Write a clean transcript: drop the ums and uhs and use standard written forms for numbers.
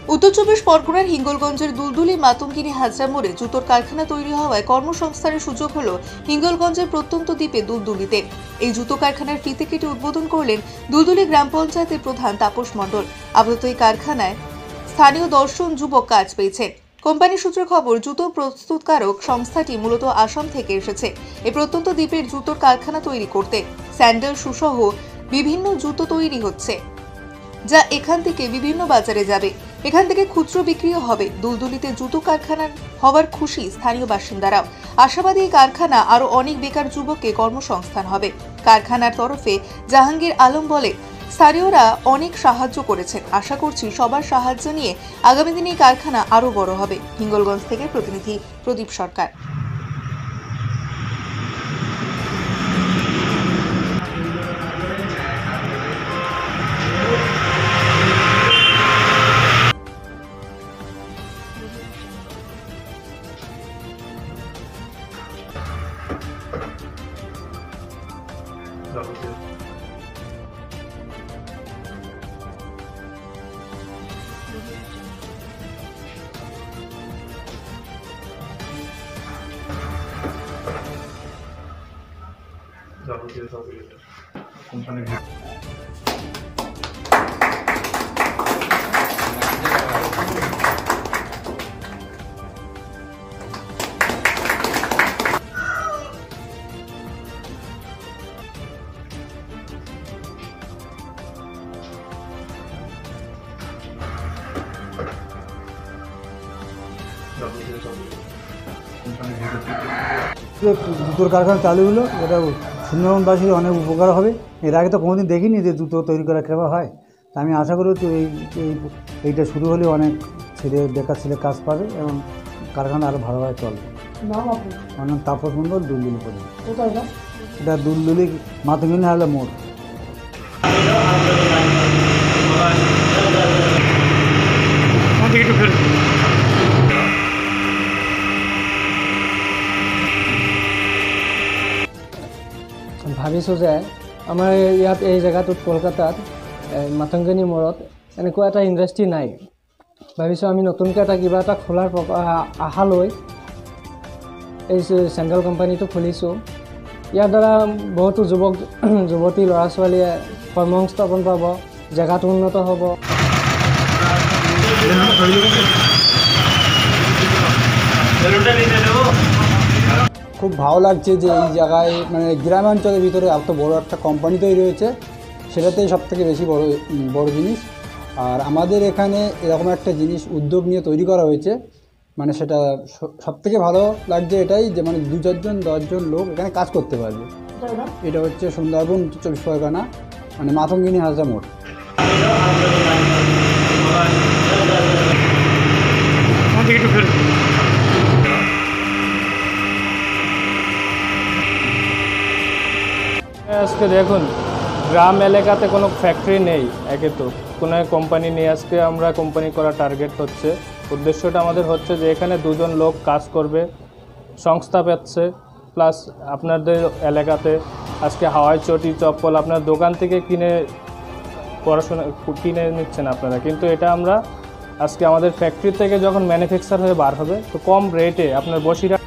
উত্তর চব্বিশ পরগনার হিঙ্গলগঞ্জের দুলদুলি মাতঙ্গিনী হাজরা মোড়ে জুতোর কারখানা তৈরি হওয়ায় কর্মসংস্থানের সুযোগ হলো হিঙ্গলগঞ্জের প্রত্যন্ত দ্বীপে দুলদুলিতে। এই জুতো কারখানার ফিতে কেটে উদ্বোধন করলেন দুলদুলি গ্রাম পঞ্চায়েতের প্রধান তাপস মণ্ডল। আপাতত এই কারখানায় স্থানীয় 10 জন যুবক কাজ পেয়েছেন। কোম্পানি সূত্রে খবর, জুতো প্রস্তুতকারক সংস্থাটি মূলত আসাম থেকে এসেছে এই প্রত্যন্ত দ্বীপের জুতোর কারখানা তৈরি করতে। স্যান্ডেল সুসহ বিভিন্ন জুতো তৈরি হচ্ছে, যা এখান থেকে বিভিন্ন বাজারে যাবে। এখান থেকে খুচরো বিক্রিও হবে। দুলদুলিতে জুতো কারখানা হওয়ার খুশি স্থানীয় বাসিন্দারাও। আশাবাদী এই কারখানা আরো অনেক বেকার যুবককে কর্মসংস্থান হবে। কারখানার তরফে জাহাঙ্গীর আলম বলে, স্থানীয়রা অনেক সাহায্য করেছেন। আশা করছি সবার সাহায্য নিয়ে আগামী দিনে এই কারখানা আরো বড় হবে। হিঙ্গলগঞ্জ থেকে প্রতিনিধি প্রদীপ সরকার। জুতোর কারখানা চালু হলো, এটা সুন্দরবনবাসীর অনেক উপকার হবে। এর আগে তো কোনোদিন দেখিনি যে জুতো তৈরি করা কেমন হয়। আমি আশা করি তো এইটা শুরু হলে অনেক বেকার ছেলে কাজ পাবে এবং কারখানা আরও ভালোভাবে চলবে। আমার নাম তাপস মণ্ডল, দুলদুলি করে। এটা দুলদুলি মাতঙ্গিনী হাজরা মোড়। ভাবিছোঁ যে আমাৰ ইয়াত এই জেগাটোত কলকাতাত মাতঙ্গিনী মোড়ত এনেকুৱা এটা ইণ্ডাষ্ট্ৰী নাই। ভাবিছোঁ আমি নতুনকৈ কিবা এটা খোলাৰ আশা লৈ এই চেণ্ডেল কোম্পানীটো খুলিছোঁ। ইয়াৰ দ্বাৰা বহুতো যুৱতী ল'ৰা ছোৱালীয়ে কৰ্মসংস্থাপন পাব, জেগাটো উন্নত হ'ব। খুব ভালো লাগছে যে এই জায়গায় মানে গ্রামাঞ্চলের ভিতরে এত বড় একটা কোম্পানি তৈরি হয়েছে, সেটাতেই সবথেকে বেশি বড় জিনিস। আর আমাদের এখানে এরকম একটা জিনিস উদ্যোগ নিয়ে তৈরি করা হয়েছে, মানে সেটা সবথেকে ভালো লাগছে এটাই যে মানে 2-4 জন 10 জন লোক এখানে কাজ করতে পারবে। এটা হচ্ছে সুন্দরবন, উত্তর চব্বিশ পরগনা, মানে মাতঙ্গিনী হাজরা মোড়। আজকে দেখুন, গ্রাম এলাকাতে কোনো ফ্যাক্টরি নেই, একে তো কোনো কোম্পানি নেই। আজকে আমরা কোম্পানি করা টার্গেট হচ্ছে, উদ্দেশ্যটা আমাদের হচ্ছে যে এখানে 2 জন লোক কাজ করবে, সংস্থা পাচ্ছে। প্লাস আপনাদের এলাকাতে আজকে হাওয়াই চটি চপ্পল আপনার দোকান থেকে কিনে নিচ্ছেন আপনারা, কিন্তু এটা আমরা আজকে আমাদের ফ্যাক্টরি থেকে যখন ম্যানুফ্যাকচার হয়ে বার হবে, তো কম রেটে আপনার বসিরহাট